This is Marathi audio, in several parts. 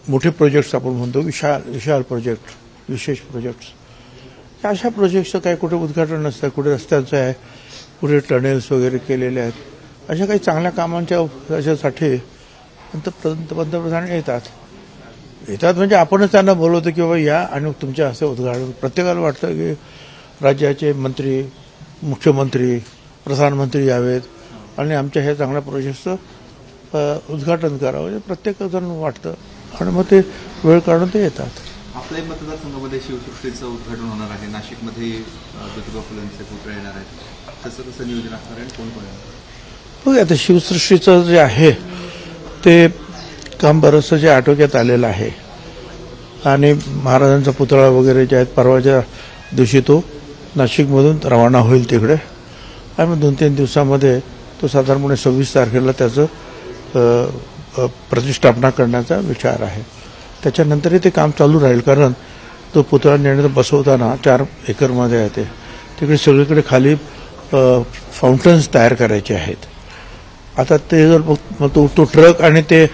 मोठे प्रोजेक्ट्स आपण म्हणतो, विशाल प्रोजेक्ट, विशेष प्रोजेक्ट्स, अशा प्रोजेक्टचं काही कुठे उद्घाटन नसतं, कुठे रस्त्यांचं आहे, कुठे टनेल्स वगैरे केलेले आहेत, अशा काही चांगल्या कामांच्या याच्यासाठी पंतप्रधान येतात म्हणजे आपणच त्यांना बोलवतो की बाबा या आणि तुमच्या हस्ते उद्घाटन. प्रत्येकाला वाटतं की राज्याचे मंत्री, मुख्यमंत्री, प्रधानमंत्री यावेत आणि आमच्या ह्या चांगल्या प्रोजेक्टचं उद्घाटन करावं, म्हणजे प्रत्येकजण वाटतं आणि मग ते वेळ काढून ते येतात. आपल्या मतदारसंघामध्ये शिवसृष्टीचं उद्घाटन होणार आहे, नाशिकमध्ये ज्योतिबा फुलेंचे पुतळे येणार आहेत, तसं कसं नियोजन असणार आहे, कोण बघा आता शिवसृष्टीचं जे आहे ते काम बरंचसं जे आटोक्यात आलेलं आहे आणि महाराजांचा पुतळा वगैरे जे आहेत परवाच्या दिवशी तो नाशिकमधून रवाना होईल तिकडे आणि मग 2-3 दिवसामध्ये तो साधारणपणे 26 तारखेला त्याचं प्रतिष्ठापना करण्याचा विचार आहे. त्याच्यानंतरही ते काम चालू राहील कारण तो पुतळा नेण्याचा बसवताना 4 एकरमध्ये आहे, तिकडे सगळीकडे खाली फाउंटन्स तयार करायचे आहेत. आता ते जर मग तो ट्रक आणि ते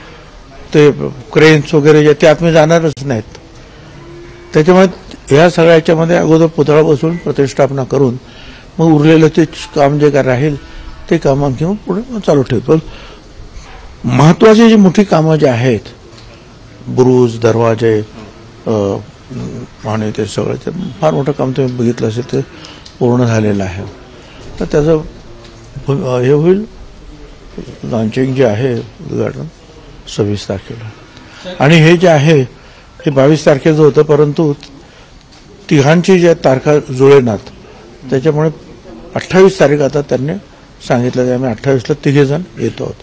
क्रेन्स वगैरे जे ते आतमध्ये जाणारच नाहीत, त्याच्यामुळे ह्या सगळ्याच्यामध्ये अगोदर पुतळा बसवून प्रतिष्ठापना करून मग उरलेलं ते काम जे काय राहील ते काम आणखी मग पुढे चालू ठेवतो. महत्वाची जी मोठी कामं जी आहेत, बुरुज, दरवाजे आणि ते सगळं ते फार मोठं काम तुम्ही बघितलं असेल ते पूर्ण झालेलं आहे. तर त्याचं हे होईल लॉन्चिंग जे आहे उद्घाटन 26 तारखेला आणि हे जे आहे हे 22 तारखेचं होतं, परंतु तिघांची ज्या तारखा जुळेनात त्याच्यामुळे 28 तारीख आता त्यांनी सांगितलं की आम्ही 28ला तिघेजण येतो आहोत,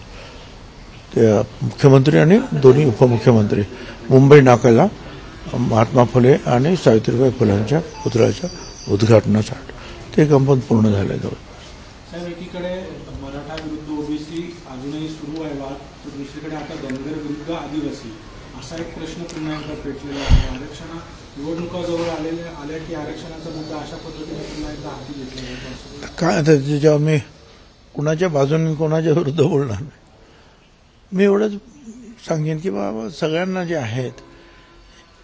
ते मुख्यमंत्री आणि दोन्ही उपमुख्यमंत्री मुंबई नाक्याला महात्मा फुले आणि सावित्रीबाई फुलेंच्या पुतळ्याच्या उद्घाटनासाठी. ते काम पण पूर्ण झालं आहे. साहेब, एकीकडे मराठा विरुद्ध ओबीसी अजूनही सुरू आहे वाद, तर दुसरीकडे आता धनगर विरुद्ध आदिवासी असा एक प्रश्न पुन्हा एकदा पेटलेला आहे. निवडणुका जवळ आल्या की आरक्षणाचा मुद्दा अशा पद्धतीने पुन्हा एकदा हाती घेतला जातो. काय आता जेव्हा मी कुणाच्या बाजूने कोणाच्या विरुद्ध बोलणार नाही, मी एवढंच सांगेन की बाबा सगळ्यांना जे आहेत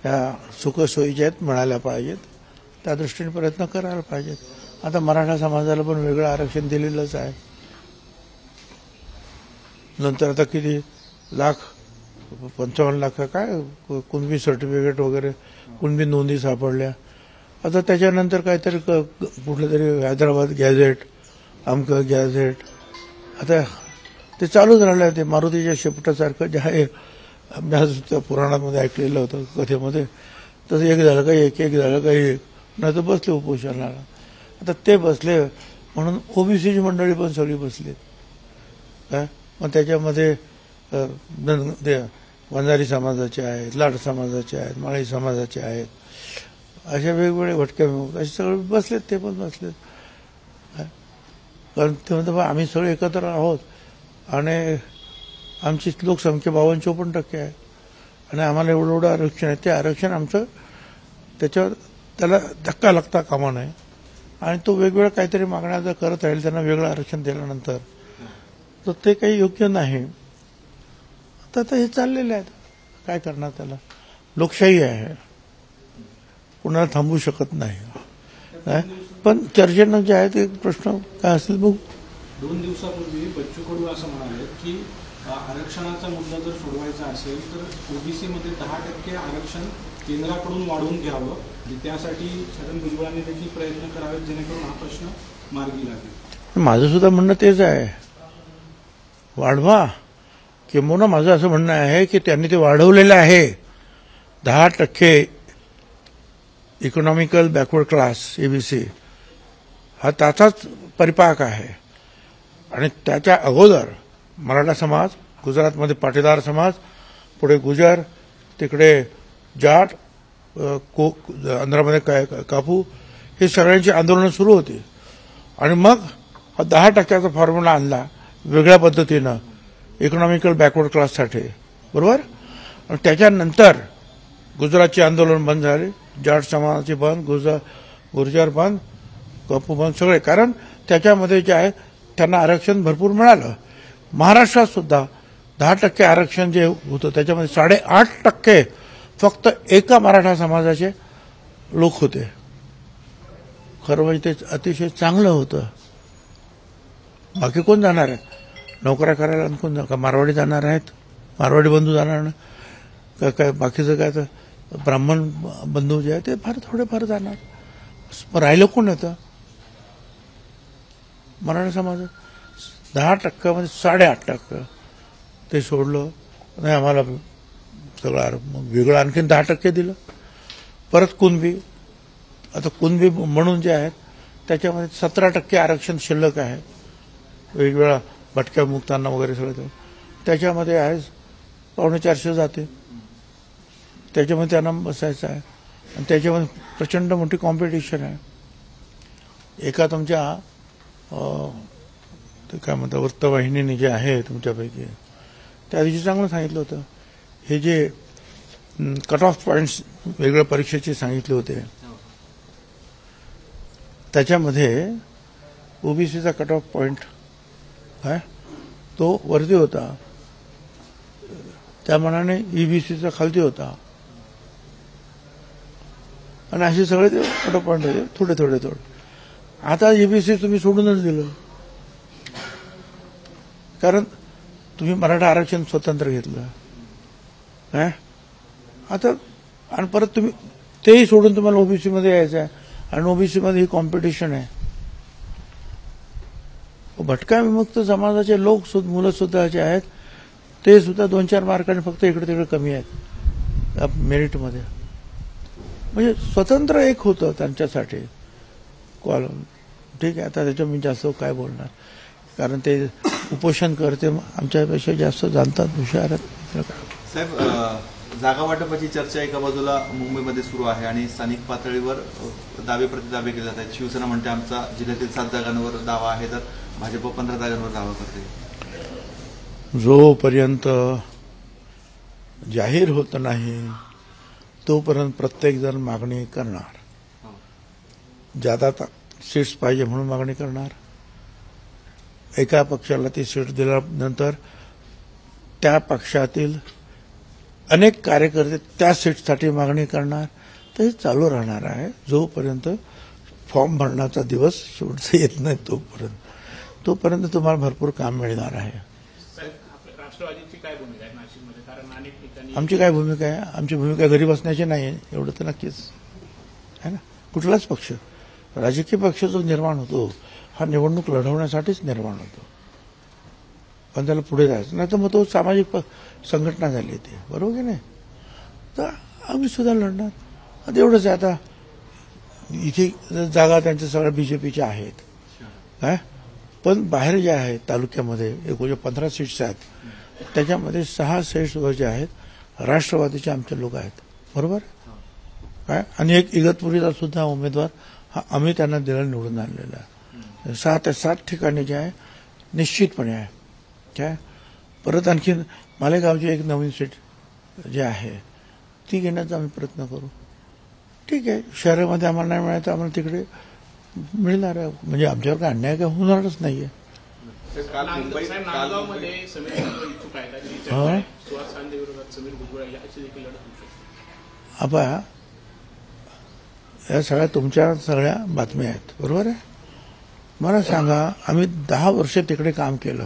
त्या सुखसोयीच्या आहेत मिळाल्या पाहिजेत, त्या दृष्टीने प्रयत्न करायला पाहिजेत. आता मराठा समाजाला पण वेगळं आरक्षण दिलेलंच आहे. नंतर आता किती 55 लाख काय कुणबी सर्टिफिकेट वगैरे कुणबी नोंदी सापडल्या. आता त्याच्यानंतर काहीतरी कुठलं तरी हैदराबाद गॅझेट, अमकं गॅझेट, आता ते चालूच राहिलं. ते मारुतीच्या शेपटासारखं जे आहे त्या पुराणामध्ये ऐकलेलं होतं कथेमध्ये, तसं एक झालं का एक झालं का एक, नाही तर बसले उपोषणाला. आता ते बसले म्हणून ओबीसीची मंडळी पण सगळी बसली. मग त्याच्यामध्ये वंजारी समाजाचे आहेत, लाट समाजाचे आहेत, माळी समाजाचे आहेत, अशा वेगवेगळे भटक्या असे सगळे बसलेत, ते पण बसलेत. कारण ते म्हणतात आम्ही सगळे एकत्र आहोत आणि आमची लोकसंख्या 52-54% आहे आणि आम्हाला एवढं आरक्षण आहे. ते आरक्षण आमचं त्याच्यावर त्याला धक्का लागता कामा नये आणि तो वेगवेगळ्या काहीतरी मागण्या जर करत राहील त्यांना वेगळं आरक्षण दिल्यानंतर तर ते काही योग्य नाही. आता हे चाललेलं आहे, काय करणार, त्याला लोकशाही आहे, कुणाला थांबवू शकत नाही. पण चर्चेनं जे आहे ते प्रश्न काय असेल बघू. 2 दिवसापूर्वी बच्चू कडू असं म्हणाले की आरक्षणाचा मुद्दा जर सोडवायचा असेल तर ओबीसीमध्ये 10% आरक्षण केंद्राकडून वाढवून घ्यावं, त्यासाठी छगन भुजबळांनी देखील प्रयत्न करावेत जेणेकरून हा प्रश्न मार्गी लागेल. माझं सुद्धा म्हणणं तेच आहे, वाढवा. किंबहुना माझं असं म्हणणं आहे की त्यांनी ते वाढवलेलं आहे. 10% इकॉनॉमिकल बॅकवर्ड क्लास एबीसी हा त्याचाच परिपाक आहे आणि त्याच्या अगोदर मराठा समाज, गुजरातमध्ये पाटीदार समाज, पुढे गुजर, तिकडे जाट, आंध्रामध्ये कापू, हे सगळ्यांची आंदोलनं सुरू होती आणि मग 10%चा फॉर्म्युला आणला वेगळ्या पद्धतीनं इकॉनॉमिकल बॅकवर्ड क्लाससाठी, बरोबर. आणि त्याच्यानंतर गुजरातची आंदोलन बंद झाली, जाट समाजाची बंद, गुर्जर बंद, कापू बंद, सगळे. कारण त्याच्यामध्ये जे आहे त्यांना आरक्षण भरपूर मिळालं. महाराष्ट्रात सुद्धा 10% आरक्षण जे होतं त्याच्यामध्ये 8.5% फक्त एका मराठा समाजाचे लोक होते. खरं म्हणजे ते अतिशय चांगलं होतं. बाकी कोण जाणार आहे नोकऱ्या करायला? आणि कोण का मारवाडी जाणार आहेत? मारवाडी बंधू जाणार ना का? काय बाकीचं काय तर ब्राह्मण बंधू जे आहे ते फार थोडेफार जाणार. मग राहिलं कोण येतं मराठा समाजात? 10% म्हणजे 8.5% ते सोडलं नाही. आम्हाला सगळं मग वेगळं आणखीन 10% दिलं. परत कुणबी, आता कुणबी म्हणून जे आहेत त्याच्यामध्ये 17% आरक्षण शिल्लक आहे. वेगवेगळ्या भटक्या मुक्तांना वगैरे सगळं त्याच्यामध्ये आहे 450 जाते. त्याच्यामध्ये त्यांना बसायचं आहे आणि त्याच्यामध्ये प्रचंड मोठी कॉम्पिटिशन आहे. एका तुमच्या ते काय म्हणतात वृत्तवाहिनीने जे आहे तुमच्यापैकी त्या दिवशी चांगलं सांगितलं होतं. हे जे कट ऑफ पॉईंट्स वेगळ्या परीक्षेचे सांगितले होते त्याच्यामध्ये ओबीसीचा कट ऑफ पॉईंट काय तो वरती होता, त्या मनाने ईबीसीचा खालती होता. आणि असे सगळे ते कट ऑफ पॉईंट होते थोडे थोडे थोडे. आता ईबीसी तुम्ही सोडूनच दिलं कारण तुम्ही मराठा आरक्षण स्वतंत्र घेतलं काय. आता आणि परत तुम्ही तेही सोडून तुम्हाला ओबीसी मध्ये यायचं आहे आणि ओबीसी मध्ये ही कॉम्पिटिशन आहे. भटका विमुक्त समाजाचे लोक मुलं सुद्धा जे आहेत ते सुद्धा 2-4 मार्कांनी फक्त इकडे तिकडे कमी आहेत मेरिटमध्ये. म्हणजे स्वतंत्र एक होतं त्यांच्यासाठी कॉलम. ठीक आहे, आता त्याच्या मी जास्त काय बोलणार कारण ते उपोषण करते आमच्यापेक्षा जास्त जाणतात, हुशार आहेत. साहेब, जागा वाटपाची चर्चा एका बाजूला मुंबईमध्ये सुरू आहे आणि स्थानिक पातळीवर दावे प्रतिदावे केले जात आहेत. शिवसेना म्हणते आमचा जिल्ह्यातील 7 जागांवर दावा आहे तर भाजप 15 जागांवर दावा करते. जोपर्यंत जाहीर होत नाही तोपर्यंत प्रत्येक जण मागणी करणार. ज्यादा सीट्स पाहिजे म्हणून मागणी करणार. एका पक्षाला ती सीट दिल्यानंतर त्या पक्षातील अनेक कार्यकर्ते त्या सीटसाठी मागणी करणार. तर हे चालू राहणार आहे जोपर्यंत फॉर्म भरण्याचा दिवस शेवटचा येत नाही तोपर्यंत तुम्हाला भरपूर काम मिळणार आहे. राष्ट्रवादीची काय भूमिका आहे नाशिकमध्ये? कारण अनेक ठिकाणी आमची काय भूमिका आहे? आमची भूमिका घरी बसण्याची नाही आहे एवढं तर नक्कीच आहे ना. कुठलाच पक्ष राजकीय पक्ष जो निर्माण होतो हा निवडणूक लढवण्यासाठीच निर्माण होतो, पण त्याला पुढे जायचं नाही तर मग तो सामाजिक संघटना झाली ती, बरोबर की नाही. तर आम्ही सुद्धा लढणार. आता एवढंच आहे. आता इथे जागा त्यांच्या सगळ्या बीजेपीच्या आहेत काय, पण बाहेर जे आहेत तालुक्यामध्ये एकूण 15 सीट्स आहेत त्याच्यामध्ये 6 सीट्सवर जे आहेत राष्ट्रवादीचे आमचे लोक आहेत, बरोबर काय. आणि एक इगतपुरीचा सुद्धा उमेदवार हा आम्ही त्यांना दिला निवडून आणलेला आहे. 6 ते 7 ठिकाणी जे आहे निश्चितपणे आहे काय. परत आणखीन मालेगावची एक नवीन सीट जी आहे ती घेण्याचा आम्ही प्रयत्न करू. ठीक आहे, शहरामध्ये आम्हाला नाही मिळालं तर आम्हाला तिकडे मिळणार आहे. म्हणजे आमच्यावर काय अन्याय काय होणारच नाहीये. नांदगावमध्ये समीर भुजबळ इच्छुक आहेत. सुहास खांदे विरोधात समीर भुजबळ याची देखील लढत होऊ शकते. आपा या सगळ्या तुमच्या सगळ्या बातम्या आहेत, बरोबर आहे. मला सांगा, आम्ही 10 वर्ष तिकडे काम केलं.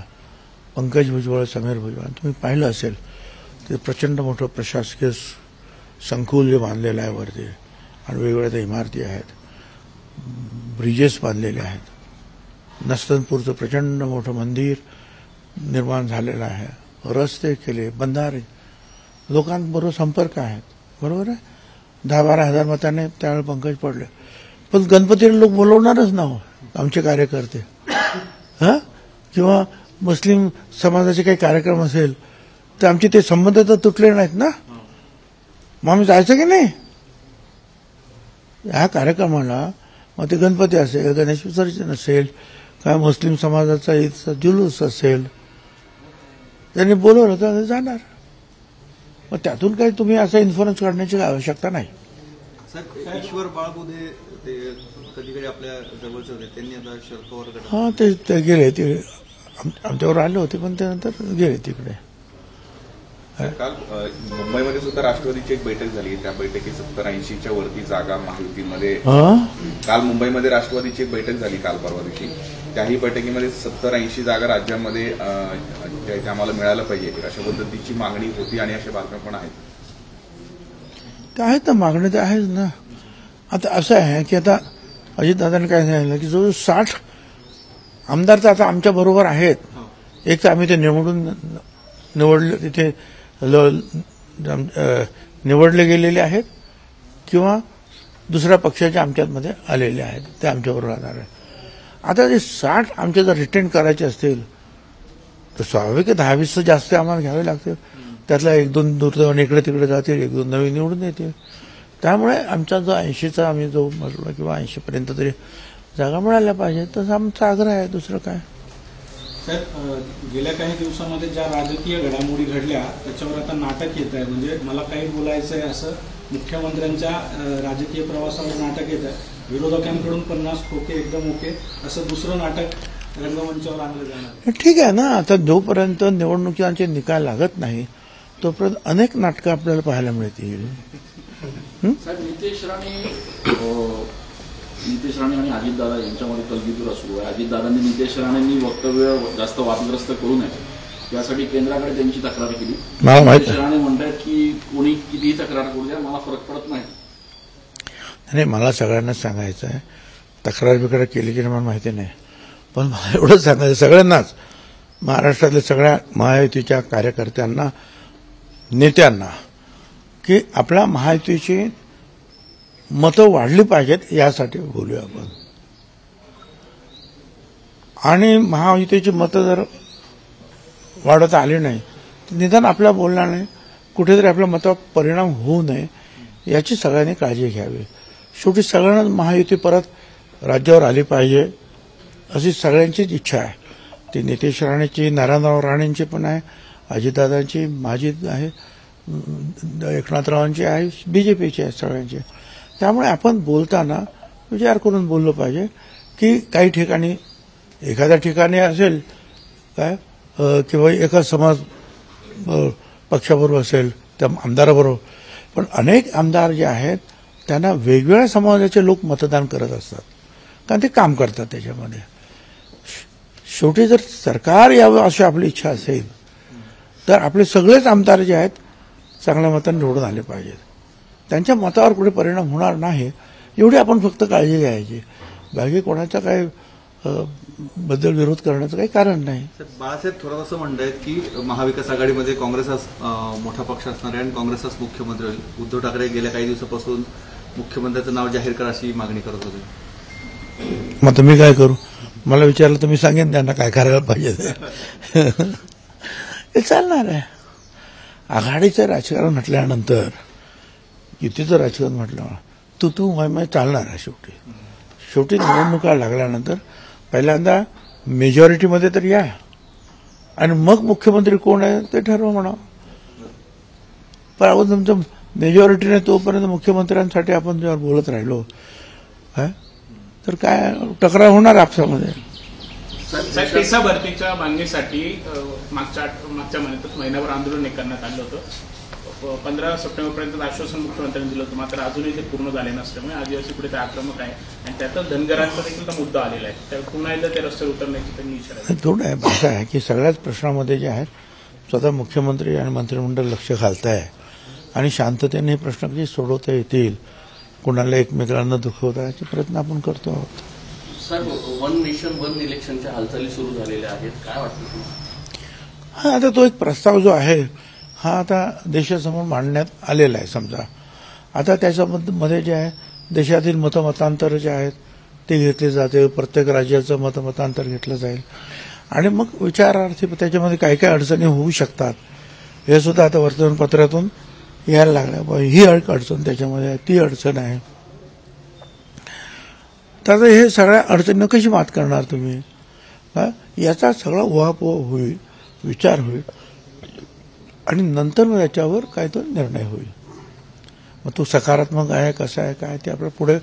पंकज भुजबळ, समीर भुजबळ, तुम्ही पाहिलं असेल ते प्रचंड मोठं प्रशासकीय संकुल जे बांधलेलं आहे वरती आणि वेगवेगळ्या त्या इमारती आहेत, ब्रिजेस बांधलेले आहेत. नस्तनपूरचं प्रचंड मोठं मंदिर निर्माण झालेलं आहे. रस्ते केले, बंधारे, लोकांबरोबर संपर्क आहेत, बरोबर आहे. 10-12 हजार मताने त्यावेळेला पंकज पडले. पण गणपतीला लोक बोलवणारच ना हो आमचे कार्यकर्ते. किंवा मुस्लिम समाजाचे काही कार्यक्रम असेल तर आमचे ते संबंध तर तुटले नाहीत ना. मग आम्ही जायचं की नाही ह्या कार्यक्रमाला. मग ते गणपती असेल, गणेश विसर्जन असेल, काय मुस्लिम समाजाचा ईदचा जुलूस असेल, त्यांनी बोलवलं तर जाणार. मग त्यातून काही तुम्ही असा इन्फ्लुएन्स काढण्याची आवश्यकता नाही. सर, ईश्वर बाळगुदे ते कधी आपल्या जवळचे होते, त्यांनी आता शरद पवार हा ते गेले, ते आमच्यावर आले होते पण त्यानंतर गेले तिकडे. काल मुंबईमध्ये सुद्धा राष्ट्रवादीची एक बैठक झाली. त्या बैठकीत 70-80च्या वरती जागा महायुतीमध्ये. काल मुंबईमध्ये राष्ट्रवादीची एक बैठक झाली काल परवा दिवशी. त्याही बैठकीमध्ये 70-80 जागा राज्यामध्ये आम्हाला मिळायला पाहिजे अशा पद्धतीची मागणी होती आणि अशा बातम्या पण आहेत. काय तर मागणी तर आहेच ना. आता असं आहे की आता अजितदादांनी काय सांगितलं की जो 60 आमदार तर आता आमच्या बरोबर आहेत. एक तर आम्ही ते निवडले तिथे निवडले गेलेले आहेत किंवा दुसऱ्या पक्षाच्या आमच्यामध्ये आलेले आहेत, ते आमच्याबरोबर राहणार आहे. आता जे 60 आमच्या जर रिटेन करायचे असतील तर स्वाभाविक 10-20 जास्त आम्हाला घ्यावे लागतील. त्यातला 1-2 दुर्दैवाने इकडे तिकडे जातील, 1-2 नवीन निवडून येतील. त्यामुळे आमचा जो 80चा आम्ही जो म्हटलं किंवा 80पर्यंत तरी जागा मिळाल्या पाहिजे तसा आमचा आग्रह आहे. दुसरं काय. सर, गेल्या काही दिवसामध्ये ज्या राजकीय घडामोडी घडल्या त्याच्यावर आता नाटक येत आहे. म्हणजे मला काही बोलायचं आहे असं मुख्यमंत्र्यांच्या राजकीय प्रवासावर नाटक येत आहे. विरोधकांकडून 50 खोके एकदम ओके असं दुसरं नाटक रंगमंचावर आणलं जाणार. ठीक आहे ना. आता जोपर्यंत निवडणुकीचे निकाल लागत नाही तोपर्यंत अनेक नाटकं आपल्याला पाहायला मिळतील. साहेब, नितेश राणे आणि अजितदादा यांच्यामध्ये तलगीतुरा सुरू आहे. अजितदादांनी नितेश राणेंनी वक्तव्य जास्त वादग्रस्त करू नये यासाठी केंद्राकडे त्यांची तक्रार केली. नितेश राणे म्हणतात की कोणी कितीही तक्रार करू द्या, मला फरक पडत नाही. नाही, मला सगळ्यांनाच सांगायचं आहे. तक्रार बिक्रार केली की मला माहिती नाही, पण मला एवढंच सांगायचं सगळ्यांनाच, महाराष्ट्रातल्या सगळ्या महायुतीच्या कार्यकर्त्यांना, नेत्यांना, की आपल्या महायुतीची मतं वाढली पाहिजेत यासाठी बोलूया आपण. आणि महायुतीची मतं जर वाढत आली नाही तर निदान आपल्या बोलण्याने कुठेतरी आपल्या मतावर परिणाम होऊ नये याची सगळ्यांनी काळजी घ्यावी. शेवटी सगळ्यांना महायुती परत राज्यावर आली पाहिजे अशी सगळ्यांचीच इच्छा आहे. ती नितेश राणेची, नारायणराव राणेंची पण आहे, अजितदादांची, माझी आहे, एकनाथरावांची आहे, बीजेपीची आहे, सगळ्यांची. त्यामुळे आपण बोलताना विचार करून बोललं पाहिजे की काही ठिकाणी एखाद्या ठिकाणी असेल काय किंवा एका समाज पक्षाबरोबर असेल त्या आमदाराबरोबर, पण अनेक आमदार जे आहेत त्यांना वेगवेगळ्या समाजाचे लोक मतदान करत असतात कारण ते काम करतात त्याच्यामध्ये. शेवटी जर सरकार यावं अशी आपली इच्छा असेल तर आपले सगळेच आमदार जे आहेत चांगल्या मताने निवडून आले पाहिजेत. त्यांच्या मतावर कुठे परिणाम होणार नाही एवढी आपण फक्त काळजी घ्यायची. बाकी कोणाचा काही बद्दल विरोध करण्याचं काही कारण नाही. बाळासाहेब थोरात असं म्हणतायत की महाविकास आघाडीमध्ये काँग्रेस हाच मोठा पक्ष असणार आहे आणि काँग्रेस हाच मुख्यमंत्री होईल. उद्धव ठाकरे गेल्या काही दिवसापासून मुख्यमंत्र्याचं नाव जाहीर करा अशी मागणी करत होते. मग तुम्ही काय करू? मला विचारलं तर मी सांगेन त्यांना काय करायला पाहिजे. हे चालणार आहे. आघाडीचं राजकारण म्हटल्यानंतर, युतीचं राजकारण म्हटलं तू माय चालणार आहे. शेवटी निवडणुका लागल्यानंतर पहिल्यांदा मेजॉरिटीमध्ये तर या आणि मग मुख्यमंत्री कोण आहे ते ठरवा म्हणा. पण आपण तुमचं मेजॉरिटीने तोपर्यंत मुख्यमंत्र्यांसाठी आपण जेव्हा बोलत राहिलो तर काय तक्रार होणार आपसामध्ये. पेसा भरतीच्या मागणीसाठी मागच्या महिन्यातच महिनाभर आंदोलन करण्यात आलं होतं. 15 सप्टेंबरपर्यंत आश्वासन मुख्यमंत्र्यांनी दिलं होतं, मात्र अजूनही ते पूर्ण झाले नसल्यामुळे आदिवासी पुढे ते आक्रमक आहे आणि त्यातच धनगरांचा देखील मुद्दा आलेला आहे. त्या पुन्हा एकदा ते रस्त्यावर उतरण्याची त्यांनी इशारा. थोडं आहे असं आहे की सगळ्याच प्रश्नामध्ये जे आहेत स्वतः मुख्यमंत्री आणि मंत्रिमंडळ लक्ष घालत आहे आणि शांततेने हे प्रश्न कधी सोडवता येतील, कुणाला एकमेकांना दुखवता याचे प्रयत्न आपण करतो आहोत. साहेब, वन नेशन वन इलेक्शनच्या हालचाली सुरू झालेल्या आहेत, काय वाटतं? हा, आता तो एक प्रस्ताव जो आहे हा आता देशासमोर मांडण्यात आलेला आहे. समजा आता त्याच्यामध्ये जे आहे देशातील मतमतांतर जे आहेत ते घेतले जाते, प्रत्येक राज्याचं मतमतांतर घेतलं जाईल आणि मग विचारार्थी त्याच्यामध्ये काय काय अडचणी होऊ शकतात हे सुद्धा आता वर्तमानपत्रातून यायला लागलं. ही अडचण त्याच्यामध्ये आहे, ती अडचण आहे. तर हे सगळ्या अडचणींना कशी मात करणार तुम्ही, याचा सगळा उहापोह होईल, विचार होईल आणि नंतर मग याच्यावर काय तो निर्णय होईल. मग तो सकारात्मक आहे कसा आहे काय ते आपल्याला पुढे